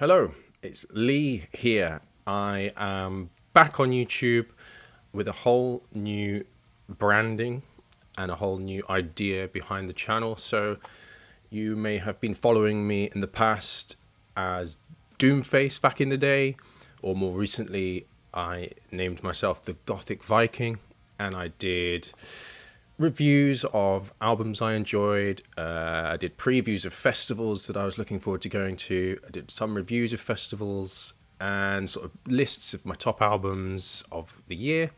Hello, it's Lee here. I am back on YouTube with a whole new branding and a whole new idea behind the channel. So you may have been following me in the past as DoomFace back in the day, or more recently I named myself TheGothicViking, and I did reviews of albums I enjoyed. I did previews of festivals that I was looking forward to going to. I did some reviews of festivals and sort of lists of my top albums of the year.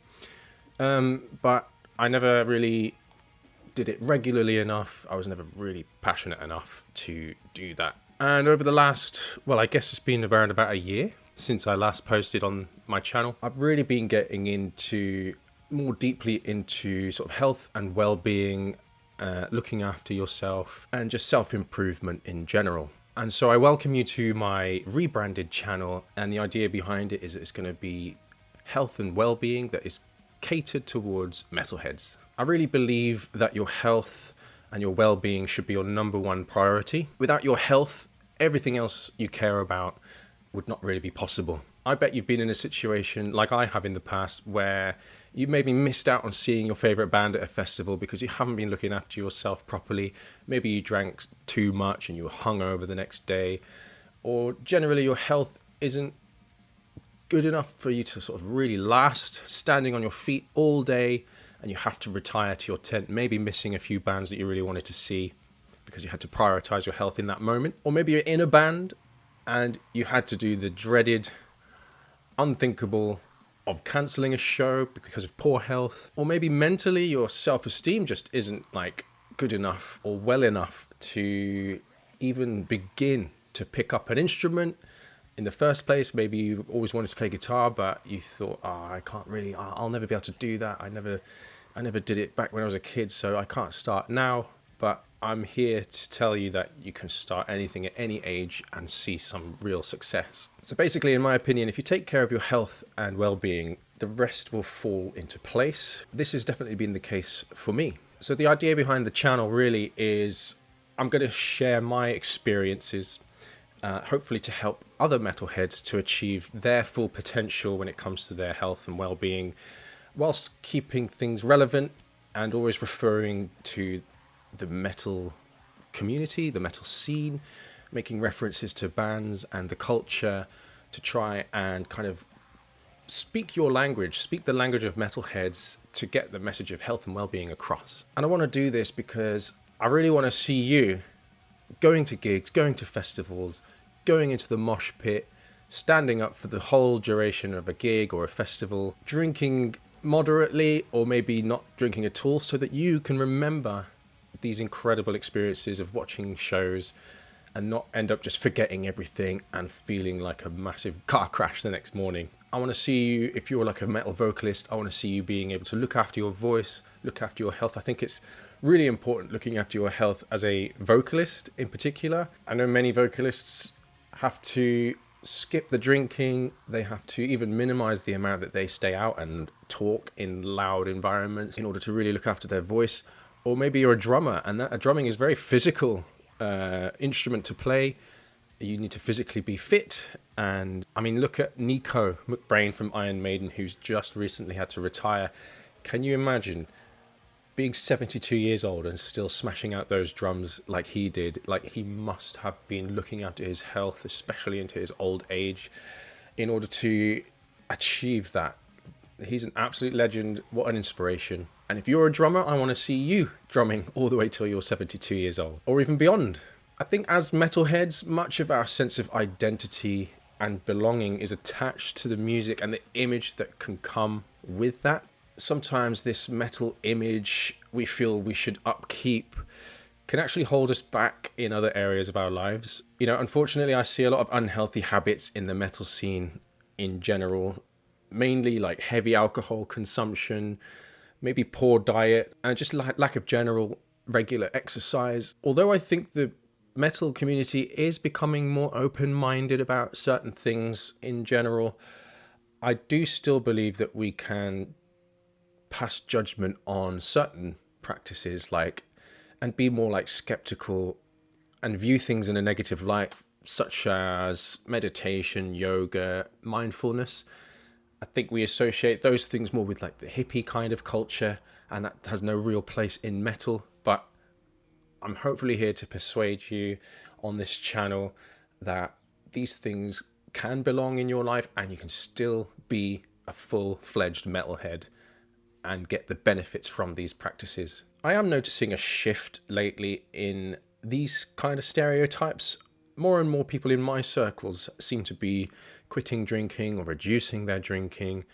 But I never really did it regularly enough. I was never really passionate enough to do that. And over the last, I guess it's been around about a year since I last posted on my channel, I've really been getting more deeply into sort of health and well-being, looking after yourself, and just self-improvement in general. And so I welcome you to my rebranded channel, and the idea behind it is it's going to be health and well-being that is catered towards metalheads. I really believe that your health and your well-being should be your number one priority. Without your health, everything else you care about would not really be possible. I bet you've been in a situation like I have in the past where you maybe missed out on seeing your favorite band at a festival because you haven't been looking after yourself properly. Maybe you drank too much and you were hungover the next day, or generally your health isn't good enough for you to sort of really last standing on your feet all day, and you have to retire to your tent, maybe missing a few bands that you really wanted to see because you had to prioritize your health in that moment. Or maybe you're in a band and you had to do the dreaded unthinkable of cancelling a show because of poor health. Or maybe mentally your self-esteem just isn't good enough or well enough to even begin to pick up an instrument in the first place. Maybe you've always wanted to play guitar, but you thought, I can't really, I'll never be able to do that. I never did it back when I was a kid, so I can't start now. But I'm here to tell you that you can start anything at any age and see some real success. So basically, in my opinion, if you take care of your health and well-being, the rest will fall into place. This has definitely been the case for me. So the idea behind the channel really is I'm going to share my experiences, hopefully to help other metalheads to achieve their full potential when it comes to their health and well-being, whilst keeping things relevant and always referring to the metal community, the metal scene, making references to bands and the culture to try and kind of speak your language, speak the language of metalheads to get the message of health and well-being across. And I want to do this because I really want to see you going to gigs, going to festivals, going into the mosh pit, standing up for the whole duration of a gig or a festival, drinking moderately or maybe not drinking at all, so that you can remember these incredible experiences of watching shows and not end up just forgetting everything and feeling like a massive car crash the next morning. I want to see you, if you're like a metal vocalist, I want to see you being able to look after your voice, look after your health. I think it's really important looking after your health as a vocalist in particular. I know many vocalists have to skip the drinking. They have to even minimize the amount that they stay out and talk in loud environments in order to really look after their voice. Or maybe you're a drummer, and drumming is a very physical instrument to play. You need to physically be fit. And I mean, look at Nico McBrain from Iron Maiden, who's just recently had to retire. Can you imagine being 72 years old and still smashing out those drums like he did? Like, he must have been looking after his health, especially into his old age, in order to achieve that. He's an absolute legend. What an inspiration. And if you're a drummer, I want to see you drumming all the way till you're 72 years old, or even beyond. I think as metalheads, much of our sense of identity and belonging is attached to the music and the image that can come with that. Sometimes this metal image we feel we should upkeep can actually hold us back in other areas of our lives. You know, unfortunately, I see a lot of unhealthy habits in the metal scene in general, mainly like heavy alcohol consumption, maybe poor diet, and just lack of general regular exercise. Although I think the metal community is becoming more open-minded about certain things in general, I do still believe that we can pass judgment on certain practices and be more skeptical and view things in a negative light such as meditation, yoga, mindfulness. I think we associate those things more with like the hippie kind of culture, and that has no real place in metal. But I'm hopefully here to persuade you on this channel that these things can belong in your life and you can still be a full-fledged metalhead and get the benefits from these practices. I am noticing a shift lately in these kind of stereotypes. More and more people in my circles seem to be quitting drinking or reducing their drinking,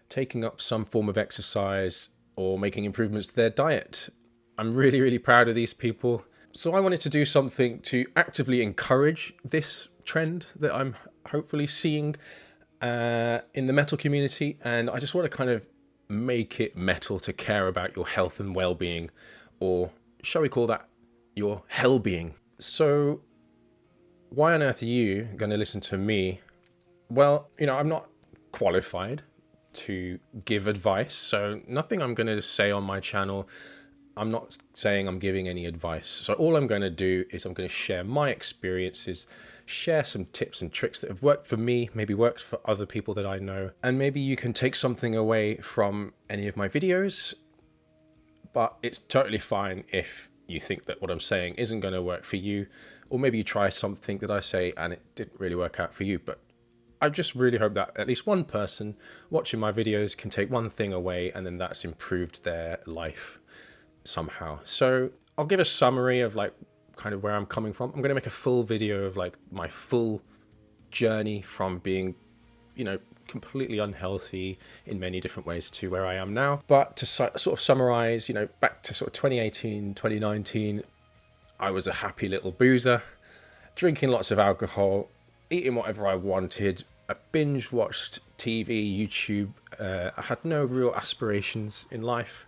taking up some form of exercise, or making improvements to their diet. I'm really, really proud of these people. So I wanted to do something to actively encourage this trend that I'm hopefully seeing in the metal community. And I just want to kind of make it metal to care about your health and well-being, or shall we call that your Hellbeing. So why on earth are you going to listen to me? Well, you know, I'm not qualified to give advice, so nothing I'm going to say on my channel, I'm not saying I'm giving any advice. So all I'm going to do is I'm going to share my experiences, share some tips and tricks that have worked for me, maybe worked for other people that I know, and maybe you can take something away from any of my videos. But it's totally fine if you think that what I'm saying isn't going to work for you, or maybe you try something that I say and it didn't really work out for you. But I just really hope that at least one person watching my videos can take one thing away, and then that's improved their life somehow. So I'll give a summary of like kind of where I'm coming from. I'm going to make a full video of like my full journey from being, you know, completely unhealthy in many different ways to where I am now. But to sort of summarize, you know, back to sort of 2018, 2019, I was a happy little boozer, drinking lots of alcohol, eating whatever I wanted. I binge watched TV, YouTube. I had no real aspirations in life,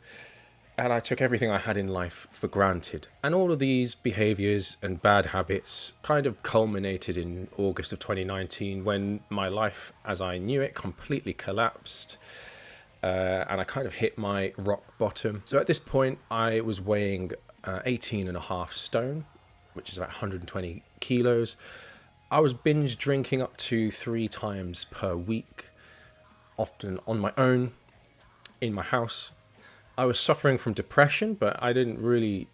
and I took everything I had in life for granted. And all of these behaviors and bad habits kind of culminated in August of 2019, when my life as I knew it completely collapsed, and I kind of hit my rock bottom. So at this point, I was weighing 18.5 stone, which is about 120 kilos. I was binge drinking up to 3 times per week, often on my own, in my house. I was suffering from depression, but I didn't really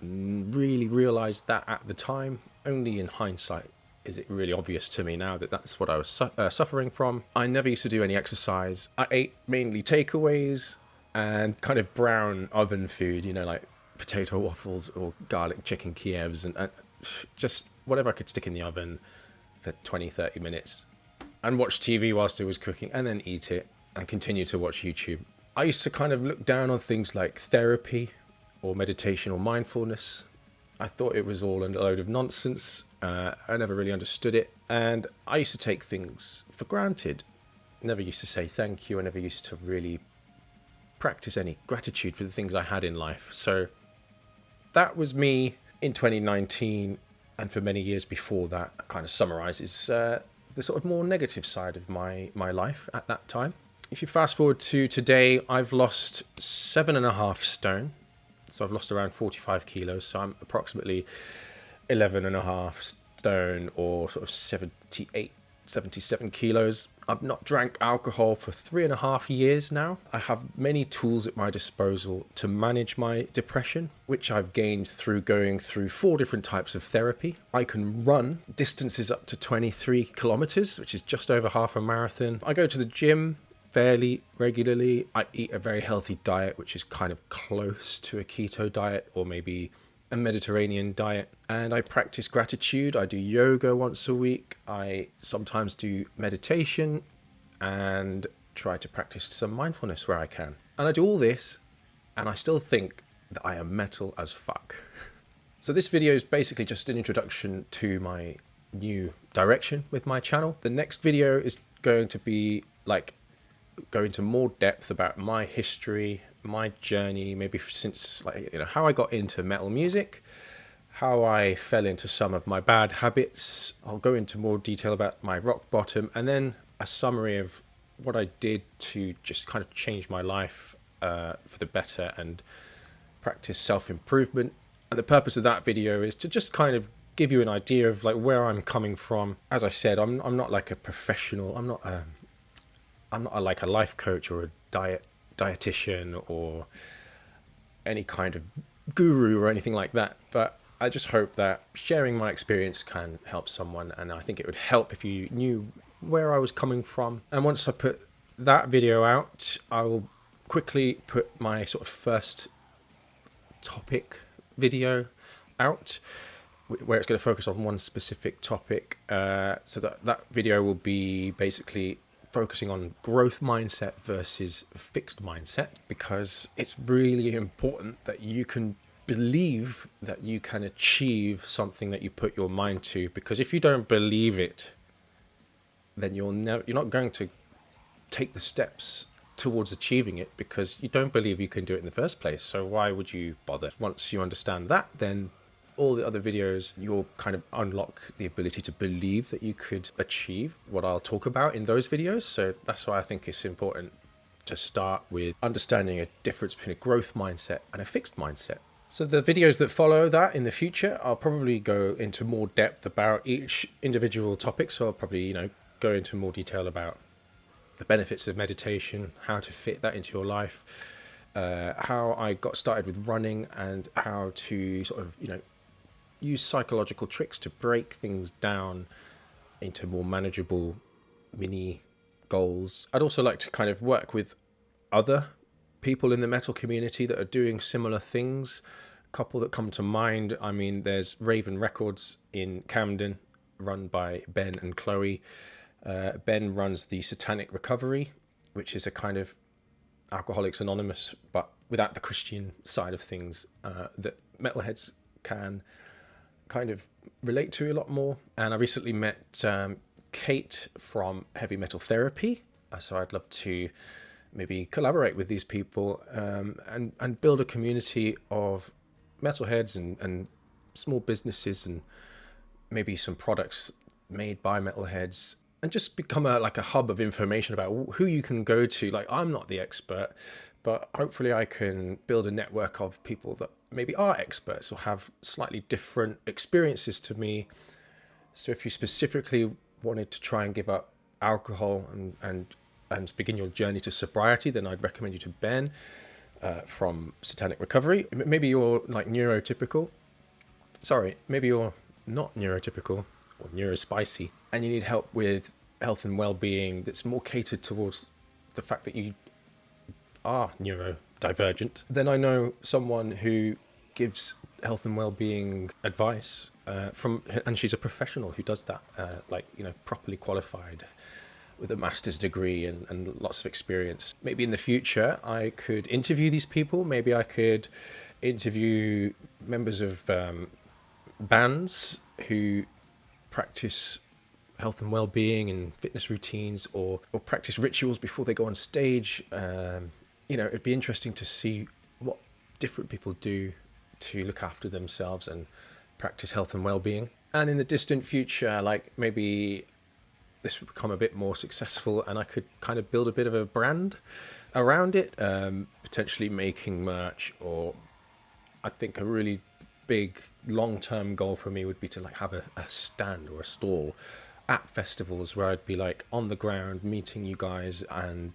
realize that at the time. Only in hindsight is it really obvious to me now that that's what I was suffering from. I never used to do any exercise. I ate mainly takeaways and kind of brown oven food, you know, like potato waffles or garlic chicken Kievs, and just whatever I could stick in the oven for 20-30 minutes, and watch TV whilst I was cooking, and then eat it and continue to watch YouTube. I used to kind of look down on things like therapy or meditation or mindfulness. I thought it was all a load of nonsense. I never really understood it, and I used to take things for granted. Never used to say thank you. I never used to really practice any gratitude for the things I had in life. So that was me in 2019, and for many years before that. Kind of summarizes the sort of more negative side of my life at that time. If you fast forward to today, I've lost 7.5 stone. So I've lost around 45 kilos. So I'm approximately 11.5 stone, or sort of 78, 77 kilos. I've not drank alcohol for 3.5 years now. I have many tools at my disposal to manage my depression, which I've gained through going through 4 different types of therapy. I can run distances up to 23 kilometers, which is just over half a marathon. I go to the gym fairly regularly. I eat a very healthy diet, which is kind of close to a keto diet or maybe a Mediterranean diet. And I practice gratitude. I do yoga once a week. I sometimes do meditation and try to practice some mindfulness where I can. And I do all this, and I still think that I am metal as fuck. So this video is basically just an introduction to my new direction with my channel. The next video is going to be like go into more depth about my history, my journey, maybe since, like, you know, how I got into metal music, how I fell into some of my bad habits. I'll go into more detail about my rock bottom, and then a summary of what I did to just kind of change my life for the better and practice self-improvement. And the purpose of that video is to just kind of give you an idea of like where I'm coming from. As I said, I'm not like a professional. I'm not like a life coach or a dietitian or any kind of guru or anything like that. But I just hope that sharing my experience can help someone, and I think it would help if you knew where I was coming from. And once I put that video out, I will quickly put my sort of first topic video out, where it's going to focus on one specific topic. So that video will be basically focusing on growth mindset versus fixed mindset, because it's really important that you can believe that you can achieve something that you put your mind to, because if you don't believe it, then you're not going to take the steps towards achieving it, because you don't believe you can do it in the first place. So why would you bother? Once you understand that, then all the other videos, you'll kind of unlock the ability to believe that you could achieve what I'll talk about in those videos. So that's why I think it's important to start with understanding a difference between a growth mindset and a fixed mindset. So the videos that follow that in the future, I'll probably go into more depth about each individual topic. So I'll probably, go into more detail about the benefits of meditation, how to fit that into your life, how I got started with running, and how to sort of, use psychological tricks to break things down into more manageable mini goals. I'd also like to kind of work with other people in the metal community that are doing similar things. A couple that come to mind, I mean, there's Raven Records in Camden, run by Ben and Chloe. Ben runs the Satanic Recovery, which is a kind of Alcoholics Anonymous, but without the Christian side of things, that metalheads can kind of relate to a lot more. And I recently met Kate from Heavy Metal Therapy, so I'd love to maybe collaborate with these people and build a community of metalheads and small businesses and maybe some products made by metalheads, and just become a hub of information about who you can go to. Like, I'm not the expert, but hopefully I can build a network of people that maybe are experts or have slightly different experiences to me. So if you specifically wanted to try and give up alcohol and begin your journey to sobriety, then I'd recommend you to Ben from Satanic Recovery. Maybe you're like neurotypical. Sorry, maybe you're not neurotypical or neurospicy, and you need help with health and well-being that's more catered towards the fact that you are neurodivergent. Then I know someone who gives health and well-being advice and she's a professional who does that, properly qualified with a master's degree and lots of experience. Maybe in the future I could interview these people. Maybe I could interview members of bands who practice health and well-being and fitness routines, or practice rituals before they go on stage. It'd be interesting to see what different people do to look after themselves and practice health and well-being. And in the distant future, like, maybe this would become a bit more successful and I could kind of build a bit of a brand around it, potentially making merch. Or I think a really big long-term goal for me would be to have a stand or a stall at festivals where I'd be on the ground meeting you guys and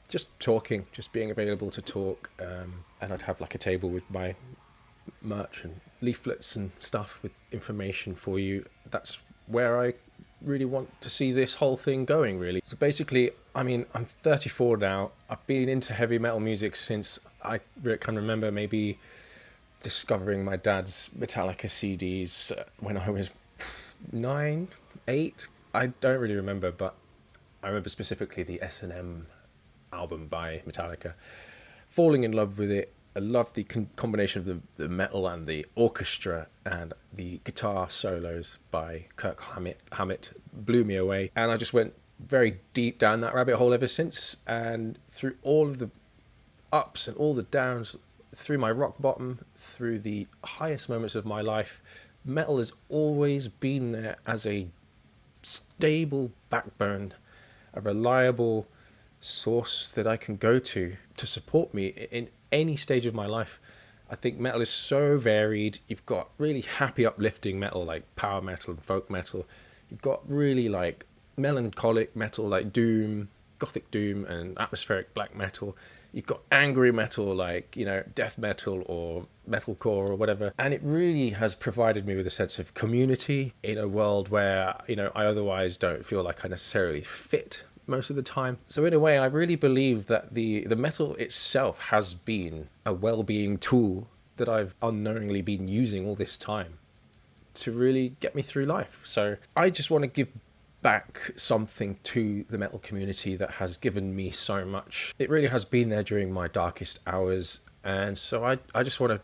just talking, just being available to talk, and I'd have a table with my merch and leaflets and stuff with information for you. That's where I really want to see this whole thing going, really. So basically, I'm 34 now. I've been into heavy metal music since I can remember, maybe discovering my dad's Metallica CDs when I was 9, 8. I don't really remember, but I remember specifically the S&M album by Metallica. Falling in love with it. I loved the combination of the metal and the orchestra, and the guitar solos by Kirk Hammett blew me away. And I just went very deep down that rabbit hole ever since. And through all of the ups and all the downs, through my rock bottom, through the highest moments of my life, metal has always been there as a stable backbone, a reliable source that I can go to support me in any stage of my life. I think metal is so varied. You've got really happy, uplifting metal like power metal and folk metal. You've got really like melancholic metal like doom, gothic doom, and atmospheric black metal. You've got angry metal like, you know, death metal or metalcore or whatever. And it really has provided me with a sense of community in a world where, you know, I otherwise don't feel like I necessarily fit most of the time. So in a way, I really believe that the metal itself has been a well-being tool that I've unknowingly been using all this time to really get me through life. So I just want to give back something to the metal community that has given me so much. It really has been there during my darkest hours, and so I just want to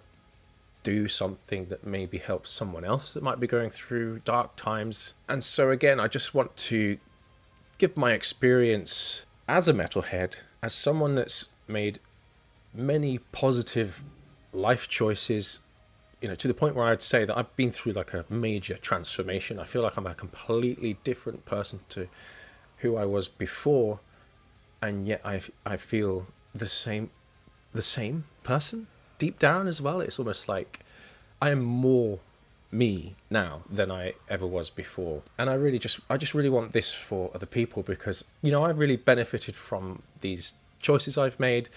do something that maybe helps someone else that might be going through dark times. And so again, I just want to give my experience as a metalhead, as someone that's made many positive life choices, you know, to the point where I'd say that I've been through like a major transformation. I feel like I'm a completely different person to who I was before, and yet I feel the same person deep down as well. It's almost like I am more me now than I ever was before. And I just really want this for other people, because, you know, I've really benefited from these choices I've made,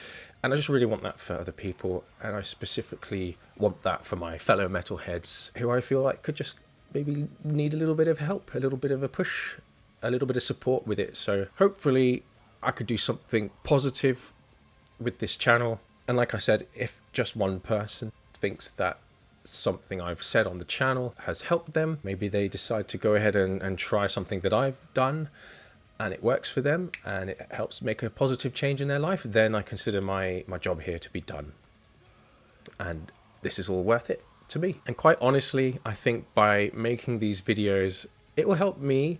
and I just really want that for other people. And I specifically want that for my fellow metalheads who I feel like could just maybe need a little bit of help, a little bit of a push, a little bit of support with it. So hopefully I could do something positive with this channel. And like I said, if just one person thinks that something I've said on the channel has helped them, maybe they decide to go ahead and try something that I've done and it works for them and it helps make a positive change in their life, then I consider my job here to be done. And this is all worth it to me. And quite honestly, I think by making these videos, it will help me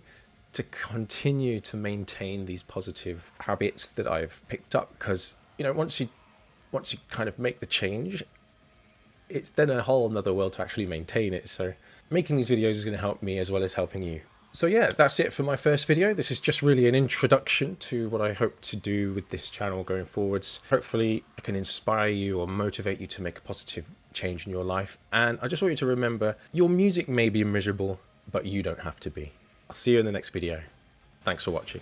to continue to maintain these positive habits that I've picked up. Because, you know, once you kind of make the change, it's then a whole another world to actually maintain it. So making these videos is going to help me as well as helping you. So yeah, that's it for my first video. This is just really an introduction to what I hope to do with this channel going forwards. Hopefully I can inspire you or motivate you to make a positive change in your life. And I just want you to remember, your music may be miserable, but you don't have to be. I'll see you in the next video. Thanks for watching.